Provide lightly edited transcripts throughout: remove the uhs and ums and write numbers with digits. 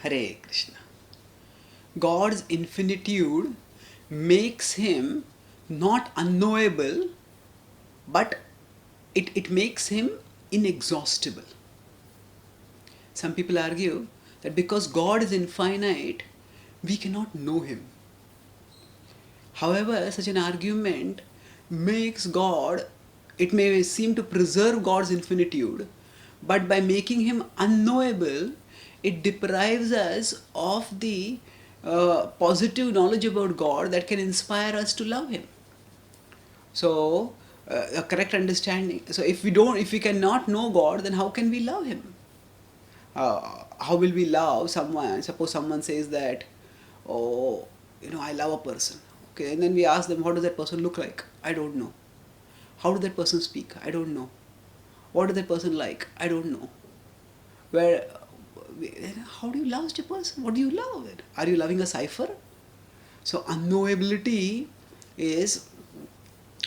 Hare Krishna. God's infinitude makes him not unknowable, but it makes him inexhaustible. Some people argue that because God is infinite, we cannot know him. However, such an argument makes God, it may seem to preserve God's infinitude, but by making him unknowable, it deprives us of the positive knowledge about God that can inspire us to love him. So, a correct understanding. So, if we cannot know God, then how can we love him? How will we love someone? Suppose someone says that, oh, I love a person. Okay, and then we ask them, what does that person look like? I don't know. How does that person speak? I don't know. What does that person like? I don't know. Where, how do you love such a person? What do you love? Are you loving a cipher? So unknowability is,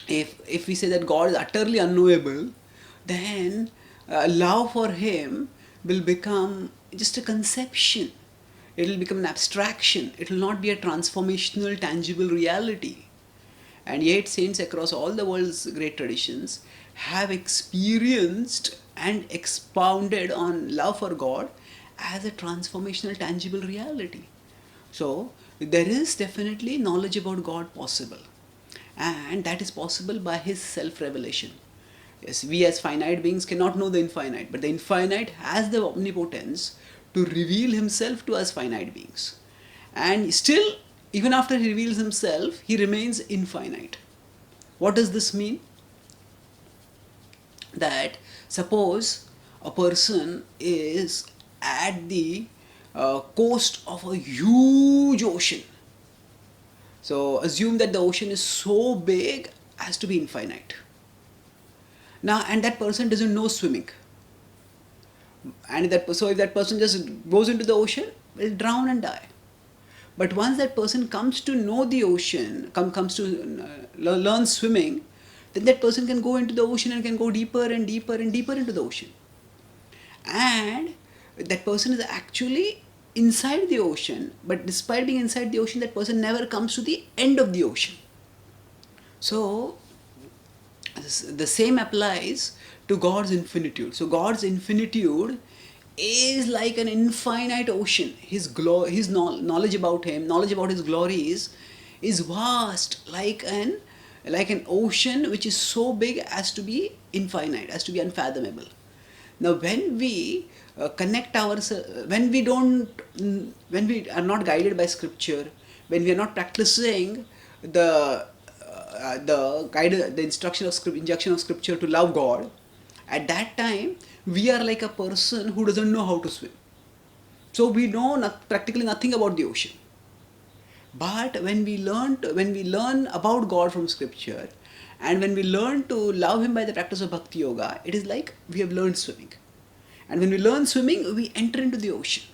if we say that God is utterly unknowable, then love for him will become just a conception. It will become an abstraction. It will not be a transformational, tangible reality. And yet saints across all the world's great traditions have experienced and expounded on love for God as a transformational, tangible reality. So there is definitely knowledge about God possible, and that is possible by his self-revelation. Yes, we as finite beings cannot know the infinite, but the infinite has the omnipotence to reveal himself to us finite beings. And still, even after he reveals himself, he remains infinite. What does this mean? That suppose a person is at the coast of a huge ocean. So assume that the ocean is so big as to be infinite. Now, and that person doesn't know swimming. And so if that person just goes into the ocean, will drown and die. But once that person comes to know the ocean, comes to learn swimming, then that person can go into the ocean and can go deeper and deeper and deeper into the ocean. And that person is actually inside the ocean, but despite being inside the ocean, that person never comes to the end of the ocean. So the same applies to God's infinitude. So God's infinitude is like an infinite ocean. His knowledge about him, knowledge about his glories is vast, like an ocean which is so big as to be infinite, as to be unfathomable. Now when we connect ourselves, when we are not guided by scripture, when we are not practicing the instruction of injection of scripture to love God, at that time we are like a person who doesn't know how to swim. So we know practically nothing about the ocean. But when we learn about God from scripture, and when we learn to love him by the practice of bhakti yoga, it is like we have learned swimming. And when we learn swimming, we enter into the ocean.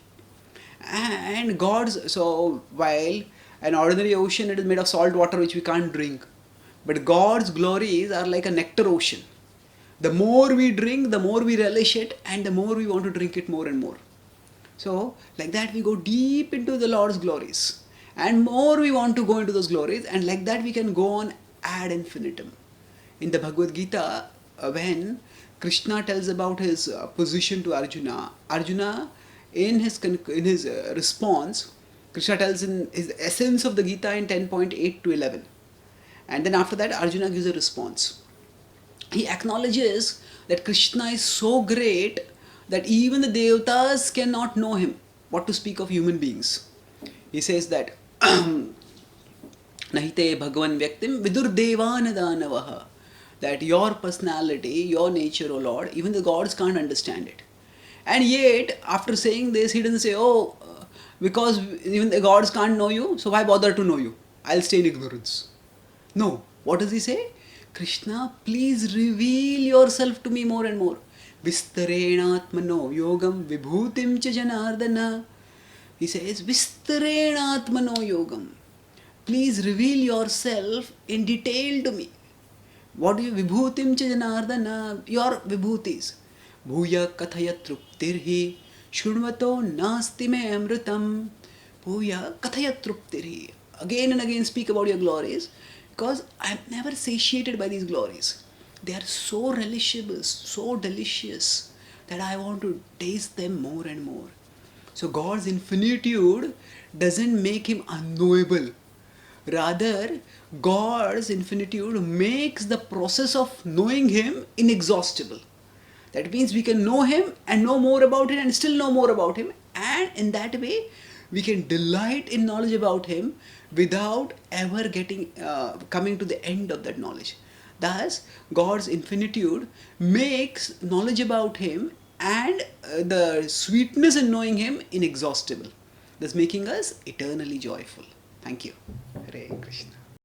And so while an ordinary ocean, it is made of salt water which we can't drink. But God's glories are like a nectar ocean. The more we drink, the more we relish it, and the more we want to drink it more and more. So, like that we go deep into the Lord's glories. And more we want to go into those glories, and like that we can go on ad infinitum. In the Bhagavad Gita, when Krishna tells about his position to Arjuna, in his response, Krishna tells in his essence of the Gita in 10.8 to 11. And then after that, Arjuna gives a response. He acknowledges that Krishna is so great that even the Devatas cannot know him. What to speak of human beings? He says that Nahite Bhagavan Vyaktim Vidur Devana Danavaha, that your personality, your nature, O Lord, even the gods can't understand it. And yet, after saying this, he doesn't say, because even the gods can't know you, so why bother to know you? I'll stay in ignorance. No. What does he say? Krishna, please reveal yourself to me more and more. Vistarenatmano yogam vibhutim cha janardana. He says, Vistarenatmano yogam. Please reveal yourself in detail to me. What do you, vibhutim cha janardana? Your vibhutis. Bhuya kathaya truptirhi Chunvato nasti me amritam puya kathaya truptiri. Again and again speak about your glories, because I am never satiated by these glories. They are so relishable, so delicious, that I want to taste them more and more. So God's infinitude doesn't make him unknowable. Rather, God's infinitude makes the process of knowing him inexhaustible. That means we can know him and know more about it and still know more about him, and in that way we can delight in knowledge about him without ever getting coming to the end of that knowledge. Thus, God's infinitude makes knowledge about him and the sweetness in knowing him inexhaustible, thus making us eternally joyful. Thank you. Hare Krishna.